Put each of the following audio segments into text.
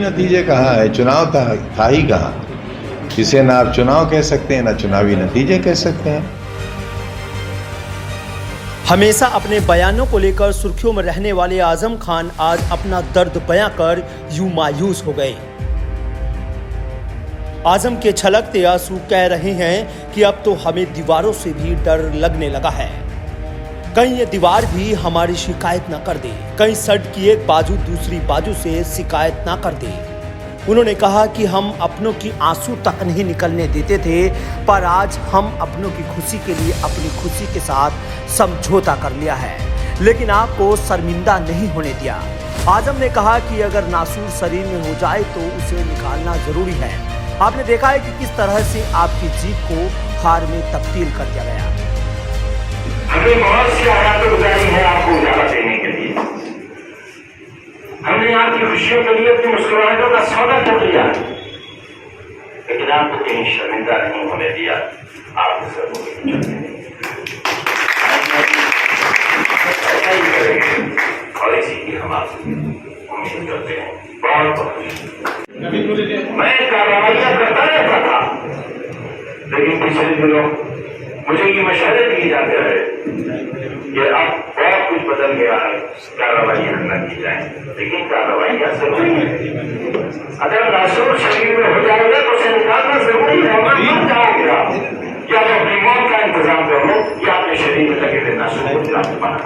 नतीजे कहाँ है? चुनाव था ही कहाँ? इसे ना आप चुनाव कह सकते हैं, ना चुनावी नतीजे कह सकते हैं। हमेशा अपने बयानों को लेकर सुर्खियों में रहने वाले आजम खान आज अपना दर्द बयां कर यूं मायूस हो गए। आजम के छलकते आंसू कह रहे हैं कि अब तो हमें दीवारों से भी डर लगने लगा है। कहीं ये दीवार भी हमारी शिकायत ना कर दे, कहीं सड़क की एक बाजू दूसरी बाजू से शिकायत ना कर दे। उन्होंने कहा कि हम अपनों की आंसू तक नहीं निकलने देते थे, पर आज हम अपनों की खुशी के लिए अपनी खुशी के साथ समझौता कर लिया है, लेकिन आपको शर्मिंदा नहीं होने दिया। आजम ने कहा कि अगर नासूर शरीर में हो जाए तो उसे निकालना जरूरी है। आपने देखा है कि किस तरह से आपकी जीत को हार में तब्दील कर दिया गया। हमें बहुत सी आवाज़ें गुजारी है आपको उजाला देने के लिए। हमने आपकी खुशियों के लिए अपनी मुस्कुराहटों का सौदा कर लिया, लेकिन आपको कहीं शर्मिंदा नहीं होने दिया। आप ऐसा ही करेंगे और इसी की हम आपसे उम्मीद करते हैं। बहुत बहुत मैं कार्रवाइयां करता रहता था, लेकिन पिछले दिनों मुझे ये मशवरे दिए जाते रहे कि अब बहुत कुछ बदल गया है, कार्रवाइयां न की जाए। लेकिन कार्रवाइयां जरूरी है। अगर नासूर शरीर में हो जाएगा तो उसे निकालना जरूरी है। अगर मर जाएगा या तो अपनी मौत का इंतजाम कर लो या अपने शरीर में लगे हुए नासूर को निकाल पाना।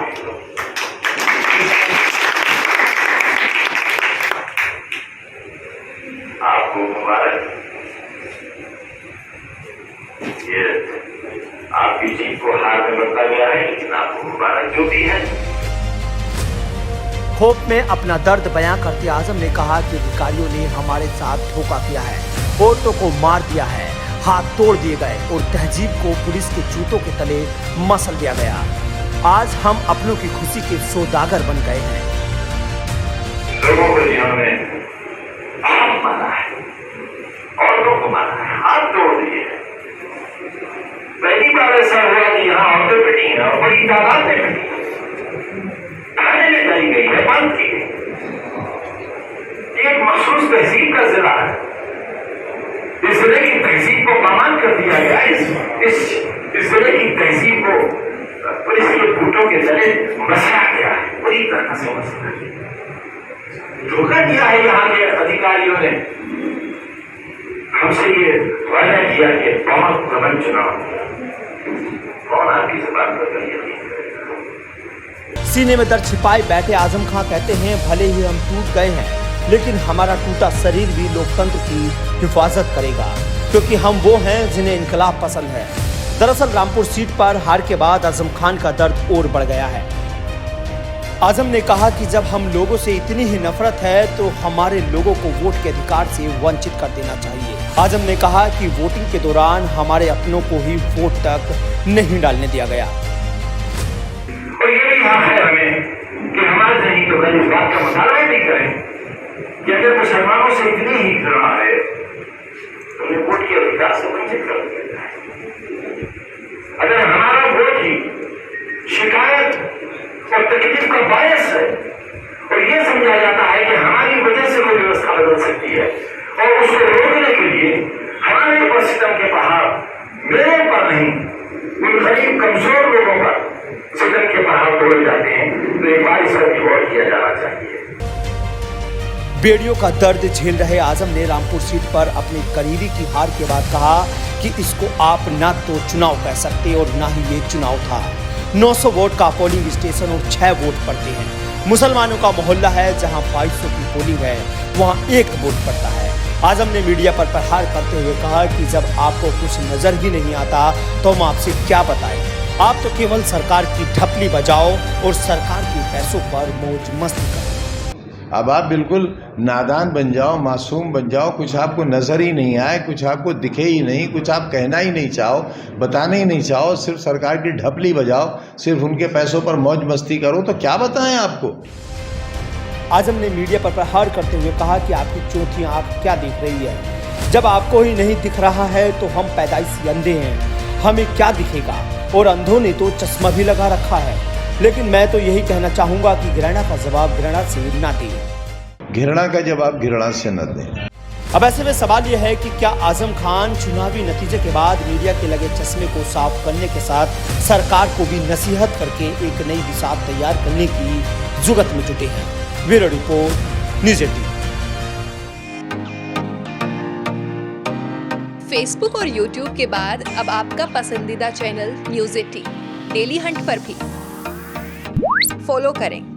आपको मुबारक, ये आपकी जीत को हार में बदला गया है, लेकिन आपको मुबारक जो भी है। खौफ में अपना दर्द बयां करते आजम ने कहा कि अधिकारियों ने हमारे साथ धोखा किया है, औरतों को मार दिया है, हाथ तोड़ दिए गए और तहजीब को पुलिस के जूतों के तले मसल दिया गया। आज हम अपनों की खुशी के सौदागर बन गए हैं। लोगों को जिन्होंने आप मारा है, औरतों को मारा है, हाथ तोड़ दिए हैं। पहली बार ऐसा हुआ कि यहाँ औरतें पिटी हैं और बड़ी तादाद में पिटी, थाने में लाई गई है, बंद की गई। एक मखसूस तहजीब का जिला है, इस जिले की तहजीब को पामाल कर दिया गया। इस जिले की तहजीब को पुलिस के बूटों के तले मसला गया है, पूरी तरह से मसला गया। धोखा दिया है यहाँ के अधिकारियों ने, हमसे ये वादा किया कि बहुत प्रबंध चुनाव कौन आपकी जबान पर सीने में दर्द छिपाए बैठे आजम खान कहते हैं, भले ही हम टूट गए हैं, लेकिन हमारा टूटा शरीर भी लोकतंत्र की हिफाजत करेगा, क्योंकि हम वो हैं जिन्हें इनकलाब पसंद है। दरअसल रामपुर सीट पर हार के बाद आजम खान का दर्द और बढ़ गया है। आजम ने कहा कि जब हम लोगों से इतनी ही नफरत है तो हमारे लोगों को वोट के अधिकार से वंचित कर देना चाहिए। आजम ने कहा कि वोटिंग के दौरान हमारे अपनों को ही वोट तक नहीं डालने दिया गया। और ये भी हक है हमें कि हमारे नहीं तो इस बात का मुतालबा भी करें कि अगर मुसलमानों से इतनी ही घृणा है तो उन्हें वोट के अधिकार से वंचित कर दिया जाए। अगर हमारा वोट ही शिकायत और तकलीफ का बायस है और ये समझा जाता है कि हमारी वजह से कोई व्यवस्था बदल सकती है और उसको रोकने के लिए हमारे ऊपर सितम के पहाड़, मेरे ऊपर नहीं, उन गरीब कमजोर लोगों पर सितम के पहाड़ तोड़े जाते हैं, तो एक बार इसका भी गौर किया जाना चाहिए। बेड़ियों का दर्द झेल रहे आजम ने रामपुर सीट पर अपनी करीबी की हार के बाद कहा कि इसको आप ना तो चुनाव कह सकते और ना ही ये चुनाव था। 900 वोट का पोलिंग स्टेशन और 6 वोट पड़ते हैं। मुसलमानों का मोहल्ला है जहां 2200 की पोलिंग है, वहां 1 वोट पड़ता है। आजम ने मीडिया पर प्रहार करते हुए कहा कि जब आपको कुछ नजर ही नहीं आता तो हम आपसे क्या बताएं। आप तो केवल सरकार की ढपली बजाओ और सरकार के पैसों पर मौज मस्ती करो। अब आप बिल्कुल नादान बन जाओ, मासूम बन जाओ, कुछ आपको नज़र ही नहीं आए, कुछ आपको दिखे ही नहीं, कुछ आप कहना ही नहीं चाहो, बताने ही नहीं चाहो, सिर्फ सरकार की ढपली बजाओ, सिर्फ उनके पैसों पर मौज मस्ती करो, तो क्या बताएं आपको। आजम ने मीडिया पर प्रहार करते हुए कहा कि आपकी चौथी आंख क्या देख रही है। जब आपको ही नहीं दिख रहा है तो हम पैदाइशी अंधे हैं, हमें क्या दिखेगा। और अंधों ने तो चश्मा भी लगा रखा है। लेकिन मैं तो यही कहना चाहूंगा कि घृणा का जवाब घृणा से ना दें। घृणा का जवाब घृणा से न दें। अब ऐसे में सवाल यह है कि क्या आजम खान चुनावी नतीजे के बाद मीडिया के लगे चश्मे को साफ करने के साथ सरकार को भी नसीहत करके एक नई हिसाब तैयार करने की जुगत में जुटे हैं। Bureau report, news 18। फेसबुक और यूट्यूब के बाद अब आपका पसंदीदा चैनल न्यूज़ 18 डेली हंट पर भी फॉलो करें।